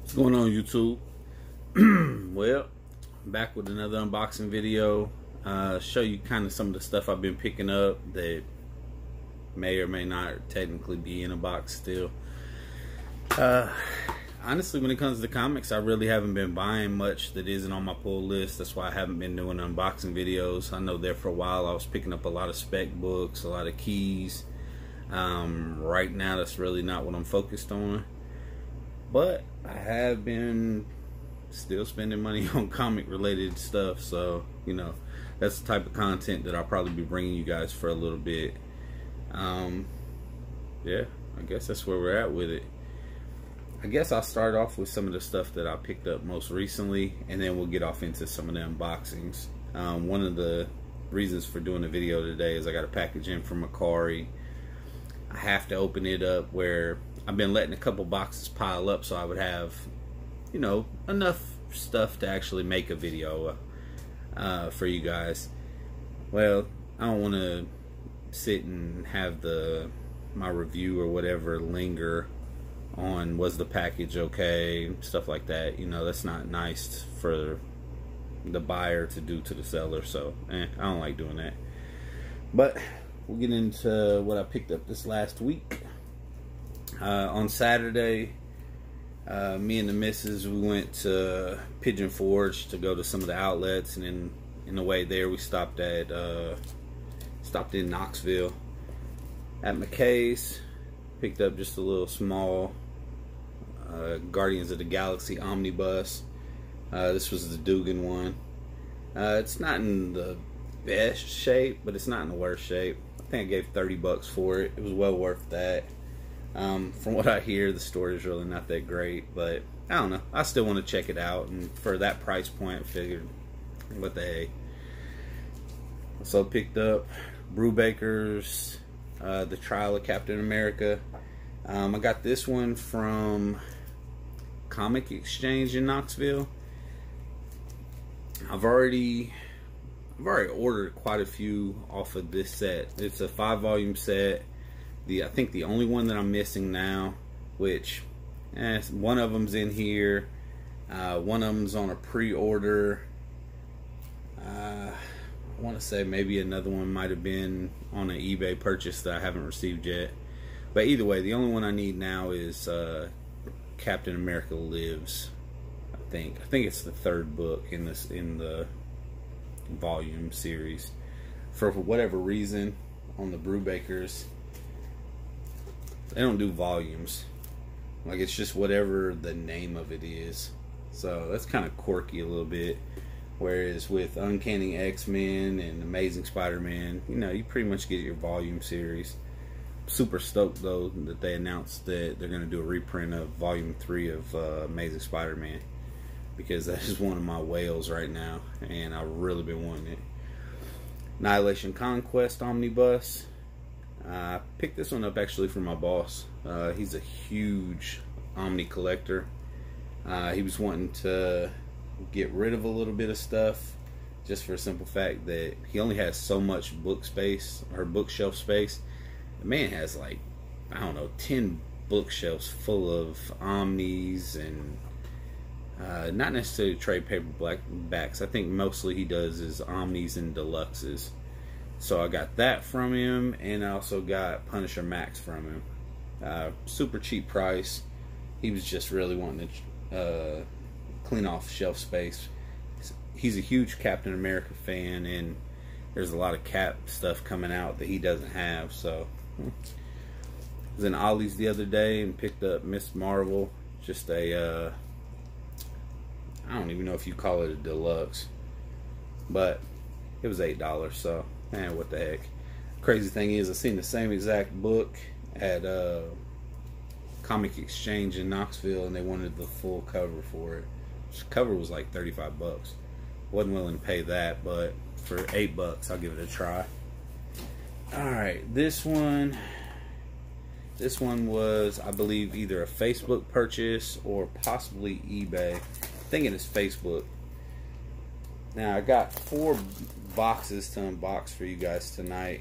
What's going on, YouTube? Well, back with another unboxing video. Show you kind of some of the stuff I've been picking up that may or may not technically be in a box still. Honestly, when it comes to comics, I really haven't been buying much that isn't on my pull list. That's why I haven't been doing unboxing videos. I know there for a while I was picking up a lot of spec books, a lot of keys. Right now, that's really not what I'm focused on. But I have been still spending money on comic related stuff, so you know that's the type of content that I'll probably be bringing you guys for a little bit. Yeah, I guess that's where we're at with it. I guess I'll start off with some of the stuff that I picked up most recently, and then we'll get off into some of the unboxings. One of the reasons for doing the video today is I got a package in from Macari. I have to open it up where I've been letting a couple boxes pile up so I would have, you know, enough stuff to actually make a video for you guys. Well, I don't want to sit and have my review or whatever linger on was the package okay, stuff like that. You know, that's not nice for the buyer to do to the seller, so I don't like doing that. But we'll get into what I picked up this last week. On Saturday, me and the missus, we went to Pigeon Forge to go to some of the outlets, and then in the way there we stopped in Knoxville at McKay's, picked up just a little small Guardians of the Galaxy Omnibus. This was the Dugan one. It's not in the best shape, but it's not in the worst shape. I think I gave 30 bucks for it. It was well worth that. From what I hear, the story is really not that great, but I don't know. I still want to check it out, and for that price point, I figured, what the heck. So picked up Brubaker's The Trial of Captain America. I got this one from Comic Exchange in Knoxville. I've already ordered quite a few off of this set. It's a 5-volume set. I think the only one that I'm missing now, which one of them's in here, one of them's on a pre-order. I want to say maybe another one might have been on an eBay purchase that I haven't received yet. But either way, the only one I need now is Captain America Lives. I think it's the third book in the volume series. For whatever reason, on the Brubakers, they don't do volumes. Like, it's just whatever the name of it is. So that's kind of quirky a little bit. Whereas with Uncanny X-Men and Amazing Spider-Man, you know, you pretty much get your volume series. Super stoked though that they announced that they're going to do a reprint of volume 3 of Amazing Spider-Man, because that is one of my whales right now, and I've really been wanting it. Annihilation Conquest Omnibus. I picked this one up actually from my boss. He's a huge Omni collector. He was wanting to get rid of a little bit of stuff, just for a simple fact that he only has so much book space, or bookshelf space. The man has, like, I don't know, 10 bookshelves full of Omnis and not necessarily trade paperbacks. I think mostly he does is Omnis and Deluxes. So I got that from him, and I also got Punisher Max from him. Super cheap price. He was just really wanting to clean off shelf space. He's a huge Captain America fan, and there's a lot of Cap stuff coming out that he doesn't have. So I was in Ollie's the other day and picked up Miss Marvel. Just a I don't even know if you call it a deluxe, but it was $8, so what the heck. Crazy thing is, I've seen the same exact book at Comic Exchange in Knoxville, and they wanted the full cover for it. The cover was like 35 bucks. Wasn't willing to pay that, but for $8, I'll give it a try. Alright, this one was, I believe, either a Facebook purchase or possibly eBay. I'm thinking it's Facebook. Now, I got 4 boxes to unbox for you guys tonight,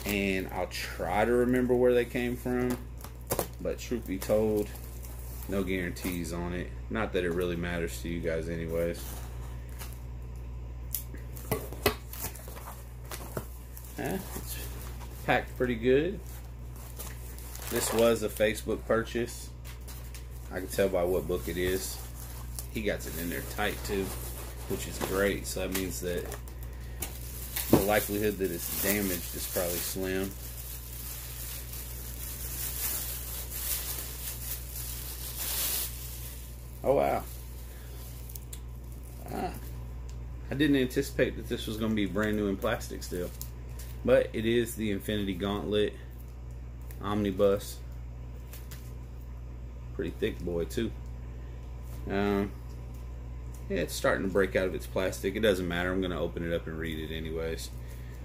and I'll try to remember where they came from, but truth be told, No guarantees on it. Not that it really matters to you guys anyways. It's packed pretty good. This was a Facebook purchase. I can tell by what book it is. He got it in there tight too, which is great. So that means that the likelihood that it's damaged is probably slim. Oh wow. I didn't anticipate that this was going to be brand new in plastic still. But it is the Infinity Gauntlet Omnibus. Pretty thick boy too. Yeah, it's starting to break out of its plastic. It doesn't matter. I'm going to open it up and read it anyways.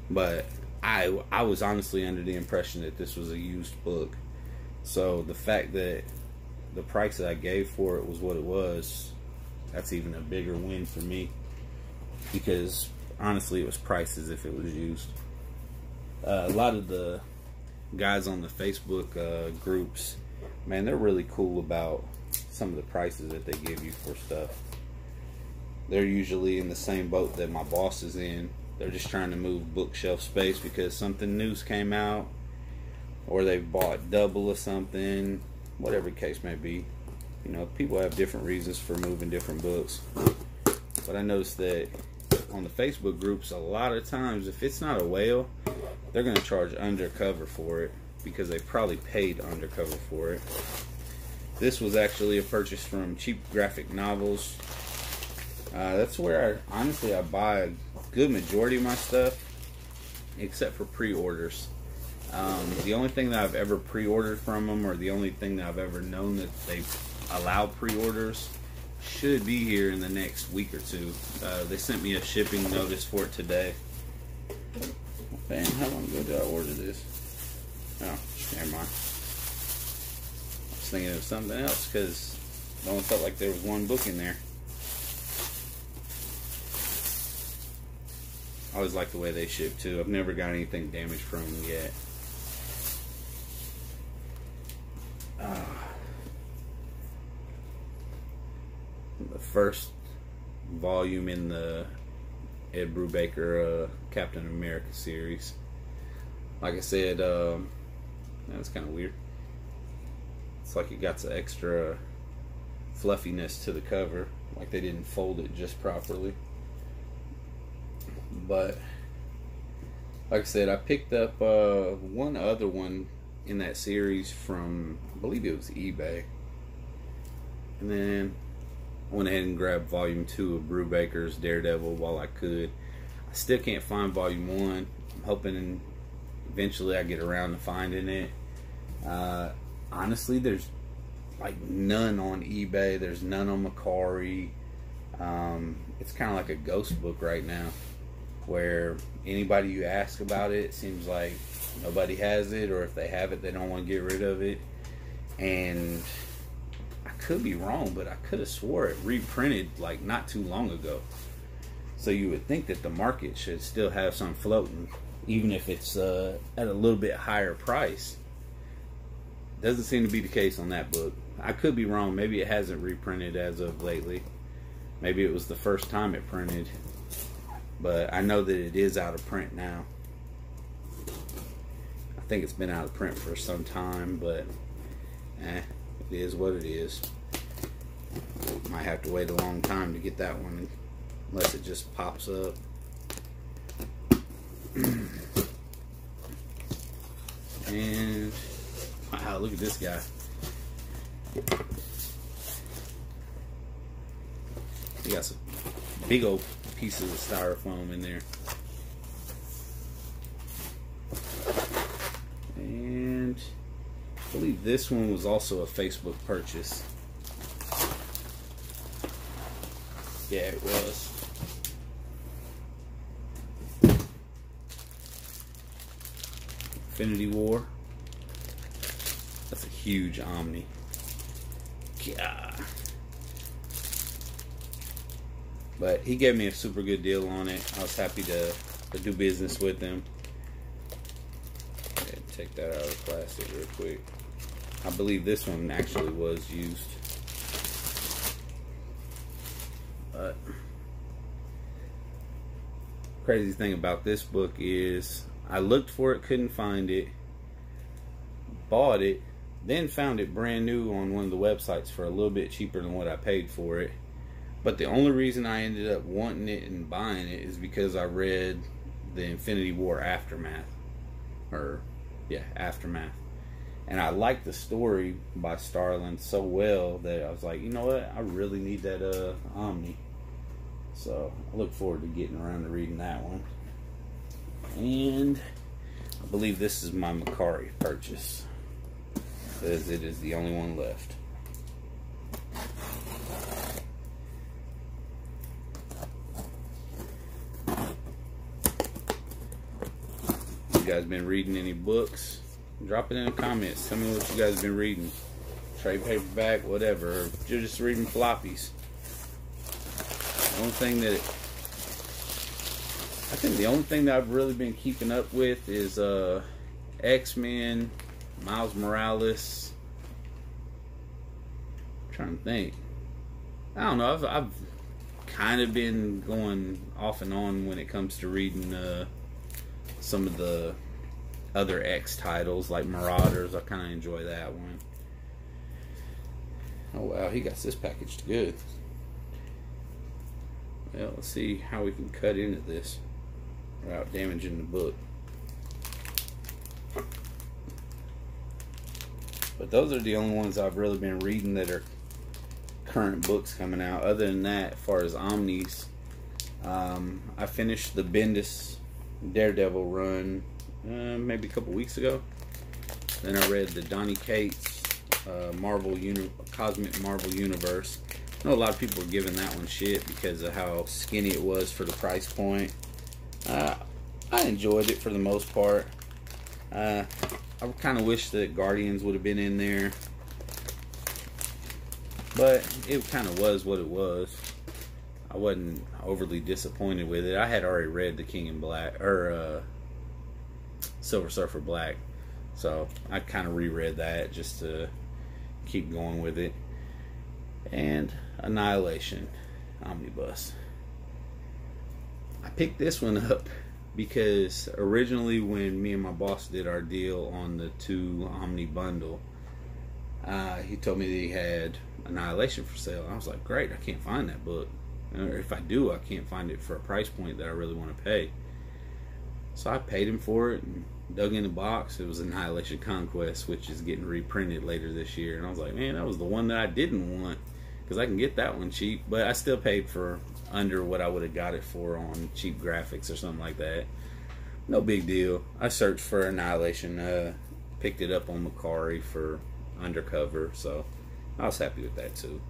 But I was honestly under the impression that this was a used book. So the fact that the price that I gave for it was what it was, that's even a bigger win for me. Because honestly, it was priced as if it was used. A lot of the guys on the Facebook groups, man, they're really cool about some of the prices that they give you for stuff. They're usually in the same boat that my boss is in. They're just trying to move bookshelf space because something news came out, or they've bought double of something, whatever the case may be. You know, people have different reasons for moving different books. But I noticed that on the Facebook groups, a lot of times, if it's not a whale, they're going to charge undercover for it because they probably paid undercover for it. This was actually a purchase from Cheap Graphic Novels. That's where honestly I buy a good majority of my stuff, except for pre-orders. The only thing that I've ever pre-ordered from them, or the only thing that I've ever known that they allow pre-orders, should be here in the next week or two. They sent me a shipping notice for it today. Man, how long ago did I order this? Oh, never mind. I was thinking of something else because it only felt like there was one book in there. I always like the way they ship too. I've never got anything damaged from them yet. The first volume in the Ed Brubaker Captain America series. Like I said, that's kind of weird. It's like it got some extra fluffiness to the cover, like they didn't fold it just properly. But like I said, I picked up one other one in that series from, I believe it was eBay, and then I went ahead and grabbed volume 2 of Brubaker's Daredevil while I could. I still can't find volume 1. I'm hoping eventually I get around to finding it. Honestly, there's like none on eBay. There's none on Macari. It's kind of like a ghost book right now, where anybody you ask about it, it seems like nobody has it, or if they have it, they don't want to get rid of it. And I could be wrong, but I could have swore it reprinted like not too long ago. So you would think that the market should still have some floating, even if it's at a little bit higher price. Doesn't seem to be the case on that book. I could be wrong. Maybe it hasn't reprinted as of lately. Maybe it was the first time it printed. But I know that it is out of print now. I think it's been out of print for some time, but it is what it is. Might have to wait a long time to get that one, unless it just pops up. And wow, look at this guy. He got some big old pieces of styrofoam in there. And I believe this one was also a Facebook purchase. Yeah, it was. Infinity War. That's a huge Omni. God. But he gave me a super good deal on it. I was happy to do business with him. Go ahead and take that out of the plastic real quick. I believe this one actually was used. But crazy thing about this book is I looked for it, couldn't find it, bought it, then found it brand new on one of the websites for a little bit cheaper than what I paid for it. But the only reason I ended up wanting it and buying it is because I read the Infinity War Aftermath. Aftermath. And I liked the story by Starlin so well that I was like, you know what? I really need that Omni. So I look forward to getting around to reading that one. And I believe this is my Makari purchase, because it is the only one left. You guys been reading any books? Drop it in the comments. Tell me what you guys been reading. Trade paperback, whatever. Or you're just reading floppies. The only thing that I think the only thing that I've really been keeping up with is X-Men, Miles Morales. I'm trying to think. I don't know. I've kind of been going off and on when it comes to reading some of the other X titles like Marauders. I kind of enjoy that one. Oh wow, he got this packaged good. Well, let's see how we can cut into this without damaging the book. But those are the only ones I've really been reading that are current books coming out. Other than that, as far as Omnis, I finished the Bendis Daredevil run maybe a couple weeks ago. Then I read the Donny Cates Cosmic Marvel Universe. I know a lot of people are giving that one shit because of how skinny it was for the price point. I enjoyed it for the most part. I kind of wish that Guardians would have been in there, but it kind of was what it was. I wasn't overly disappointed with it. I had already read the King in Black, or Silver Surfer Black, so I kind of reread that just to keep going with it. And Annihilation Omnibus. I picked this one up because originally when me and my boss did our deal on the 2 Omni bundle, he told me that he had Annihilation for sale. I was like, great, I can't find that book. Or if I do, I can't find it for a price point that I really want to pay. So I paid him for it and dug in the box. It was Annihilation Conquest, which is getting reprinted later this year. And I was like, man, that was the one that I didn't want, because I can get that one cheap. But I still paid for under what I would have got it for on cheap graphics or something like that. No big deal. I searched for Annihilation, picked it up on Makari for undercover, so I was happy with that too.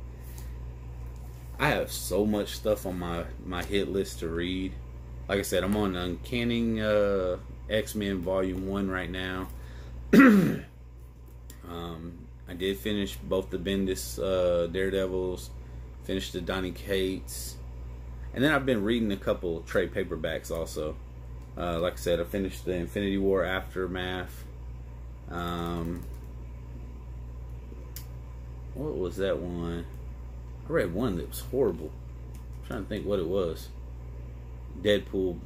I have so much stuff on my hit list to read. Like I said, I'm on Uncanny X-Men Volume 1 right now. I did finish both the Bendis Daredevils, finished the Donny Cates, and then I've been reading a couple trade paperbacks also. Like I said, I finished the Infinity War Aftermath. What was that one? I read one that was horrible. I'm trying to think what it was. Deadpool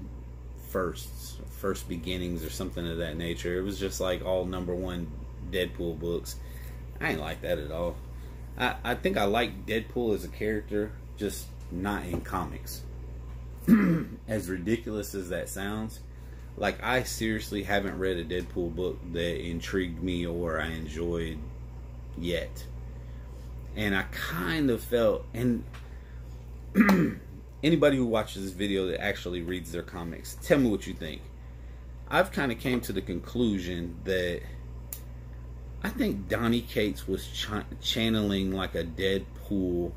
First Beginnings or something of that nature. It was just like all #1 Deadpool books. I ain't like that at all. I think I like Deadpool as a character, just not in comics. As ridiculous as that sounds, like I seriously haven't read a Deadpool book that intrigued me or I enjoyed yet. And I kind of felt, and anybody who watches this video that actually reads their comics, tell me what you think. I've kind of came to the conclusion that I think Donny Cates was channeling like a Deadpool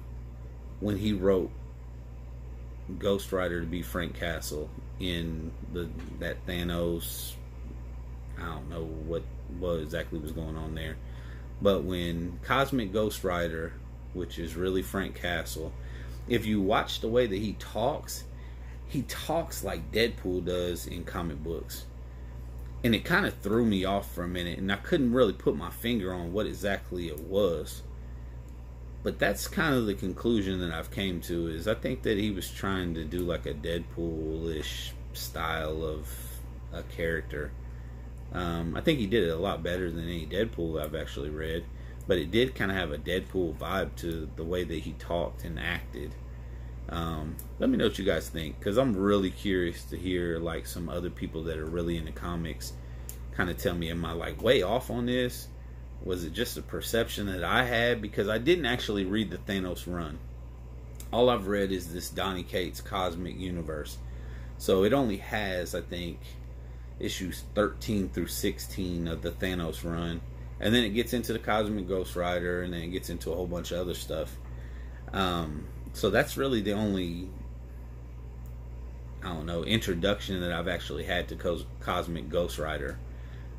when he wrote Ghost Rider to be Frank Castle in that Thanos. I don't know what exactly was going on there. But when Cosmic Ghost Rider, which is really Frank Castle, if you watch the way that he talks like Deadpool does in comic books. And it kind of threw me off for a minute, and I couldn't really put my finger on what exactly it was. But that's kind of the conclusion that I've came to, is I think that he was trying to do like a Deadpool-ish style of a character. I think he did it a lot better than any Deadpool I've actually read, but it did kind of have a Deadpool vibe to the way that he talked and acted. Let me know what you guys think, because I'm really curious to hear like some other people that are really into comics kind of tell me, am I like way off on this? Was it just a perception that I had? Because I didn't actually read the Thanos run. All I've read is this Donny Cates Cosmic Universe. So it only has, I think, issues 13 through 16 of the Thanos run. And then it gets into the Cosmic Ghost Rider, and then it gets into a whole bunch of other stuff. So that's really the only, I don't know, introduction that I've actually had to Cosmic Ghost Rider.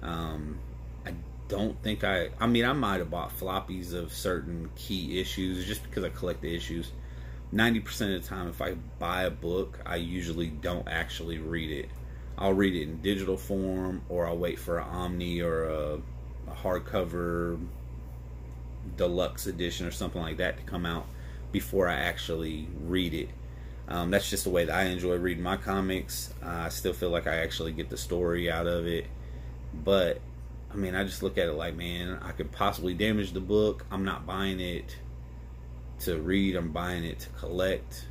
I don't think I mean, I might have bought floppies of certain key issues just because I collect the issues. 90% of the time, if I buy a book, I usually don't actually read it. I'll read it in digital form, or I'll wait for an Omni or a hardcover deluxe edition or something like that to come out before I actually read it. That's just the way that I enjoy reading my comics. I still feel like I actually get the story out of it. But I mean, I just look at it like, man, I could possibly damage the book. I'm not buying it to read. I'm buying it to collect.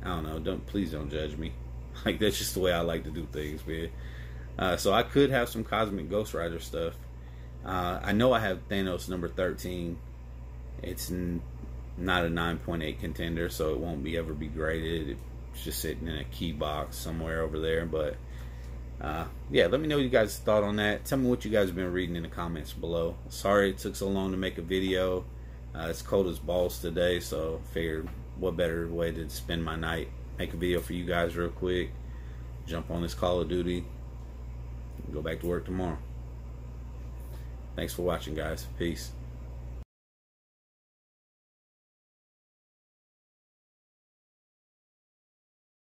I don't know. Please don't judge me. Like, that's just the way I like to do things, man. So I could have some Cosmic Ghost Rider stuff. I know I have Thanos number 13. It's not a 9.8 contender, so it won't ever be graded. It's just sitting in a key box somewhere over there. But yeah, let me know what you guys thought on that. Tell me what you guys have been reading in the comments below. Sorry it took so long to make a video. It's cold as balls today, so I figured what better way to spend my night. Make a video for you guys real quick. Jump on this Call of Duty. Go back to work tomorrow. Thanks for watching, guys. Peace.